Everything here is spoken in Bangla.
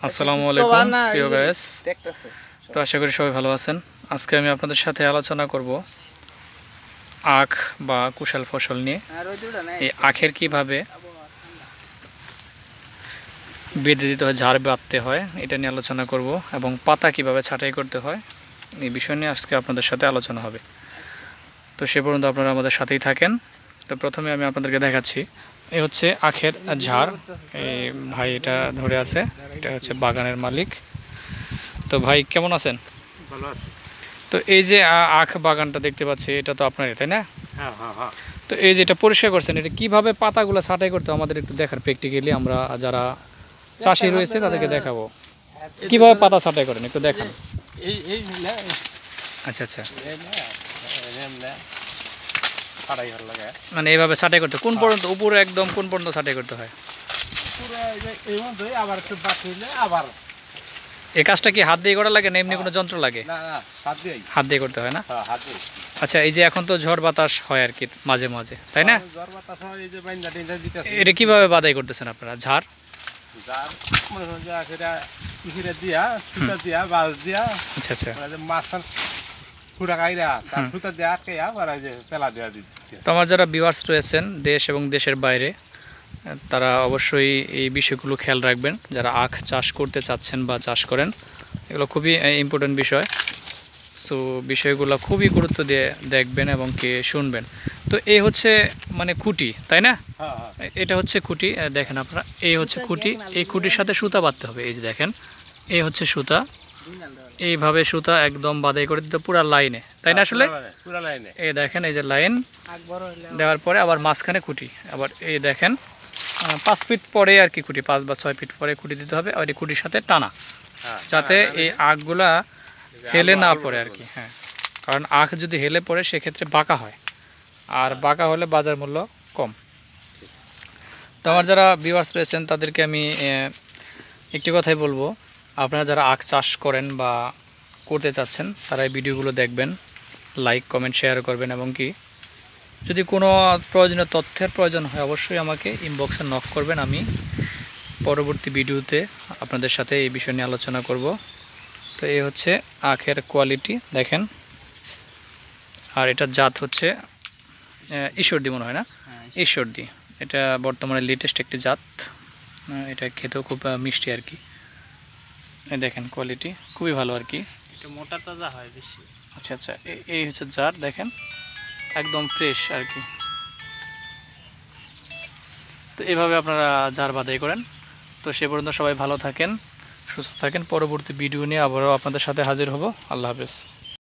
আসসালামু আলাইকুম প্রিয় গাইস। তো আশা করি সবাই ভালো আছেন। আজকে আমি আপনাদের সাথে আলোচনা করব আখ বা কুশাল ফসল নিয়ে। এই আখের কিভাবে বেঁধে দিতে হয়, ঝাড় বাঁধতে হয়, এটা নিয়ে আলোচনা করব এবং পাতা কিভাবে ছাঁটাই করতে হয় এই বিষয় নিয়ে আজকে আপনাদের সাথে আলোচনা হবে। তো সে পর্যন্ত আপনারা আমাদের সাথেই থাকেন। তো প্রথমে আমি আপনাদেরকে দেখাচ্ছি, এই হচ্ছে আখের ঝাড়। এই ভাই এটা ধরে আছে, এটা হচ্ছে বাগানের মালিক। তো ভাই কেমন আছেন? ভালো আছি। তো এই যে আখ বাগানটা দেখতে পাচ্ছি, এটা তো আপনারই, তাই না? হ্যাঁ হ্যাঁ হ্যাঁ। তো এই যে এটা পরিষ্কার করছেন, এটা কিভাবে পাতাগুলো ছাঁটাই করতে আমাদের একটু দেখার, প্র্যাকটিক্যালি আমরা যারা চাষি রয়েছে তাদেরকে দেখাবো কিভাবে পাতা ছাঁটাই করেন, একটু দেখান। আচ্ছা আচ্ছা, মানে এইভাবে ছাঁটাই করতে কোন পর্যন্ত, উপরে একদম কোন পর্যন্ত ছাঁটাই করতে হয়? এই কাজটা কি হাত দিয়ে করা লাগে না এমনি কোনো যন্ত্র লাগে? হাত দিয়ে করতে হয় না? আচ্ছা, এই যে এখন তো ঝড় বাতাস হয় আর কি মাঝে মাঝে, তাই না? এটা কিভাবে বাদাই করতেছেন আপনারা? ঝাড় আচ্ছা আচ্ছা। তো আমার যারা ভিউয়ার্স রয়েছেন দেশ এবং দেশের বাইরে, তারা অবশ্যই এই বিষয়গুলো খেয়াল রাখবেন। যারা আখ চাষ করতে চাচ্ছেন বা চাষ করেন, এগুলো খুবই ইম্পর্টেন্ট বিষয়। সো বিষয়গুলো খুবই গুরুত্ব দিয়ে দেখবেন এবং কি শুনবেন। তো এই হচ্ছে মানে খুঁটি, তাই না? এটা হচ্ছে খুঁটি, দেখেন আপনারা, এই হচ্ছে খুঁটি। এই খুঁটির সাথে সুতা বাঁধতে হবে। এই যে দেখেন, এই হচ্ছে সুতা, এইভাবে সুতা একদম বাঁধাই করে দিতে পুরো লাইনে, তাই না? আসলে এই দেখেন, এই যে লাইন দেওয়ার পরে আবার মাঝখানে খুঁটি, আবার এই দেখেন 5 ফিট পরে আর কি খুঁটি, 5 বা 6 ফিট পরে খুঁটি দিতে হবে। আর এই খুঁটির সাথে টানা, যাতে এই আখগুলা হেলে না পড়ে আর কি। হ্যাঁ, কারণ আখ যদি হেলে পড়ে সেক্ষেত্রে বাঁকা হয়, আর বাঁকা হলে বাজার মূল্য কম। তো আমার যারা ভিউয়ার্স রয়েছেন তাদেরকে আমি একটি কথাই বলবো, আপনারা যারা আখ চাষ করেন বা করতে চাচ্ছেন তারা এই ভিডিওগুলো দেখবেন, লাইক কমেন্ট শেয়ার করবেন, এবং কি যদি কোনো প্রয়োজনীয় তথ্যের প্রয়োজন হয় অবশ্যই আমাকে ইনবক্সে নক করবেন। আমি পরবর্তী ভিডিওতে আপনাদের সাথে এই বিষয় নিয়ে আলোচনা করব। তো এই হচ্ছে আখের কোয়ালিটি দেখেন, আর এটার জাত হচ্ছে ঈশ্বরদী মনে হয় না? ঈশ্বরদী, এটা বর্তমানে লেটেস্ট একটি জাত। এটা খেতেও খুব মিষ্টি আর কি। দেখেন কোয়ালিটি খুবই ভালো আর কি, এটা মোটা তাজা হয় বেশি। আচ্ছা আচ্ছা, এই হচ্ছে জাত, দেখেন একদম ফ্রেশ আর কি। তো এইভাবে আপনারা ঝাড় বাঁধাই করেন। তো সে পর্যন্ত সবাই ভালো থাকেন, সুস্থ থাকেন। পরবর্তী ভিডিও নিয়ে আবারও আপনাদের সাথে হাজির হব। আল্লাহ হাফেজ।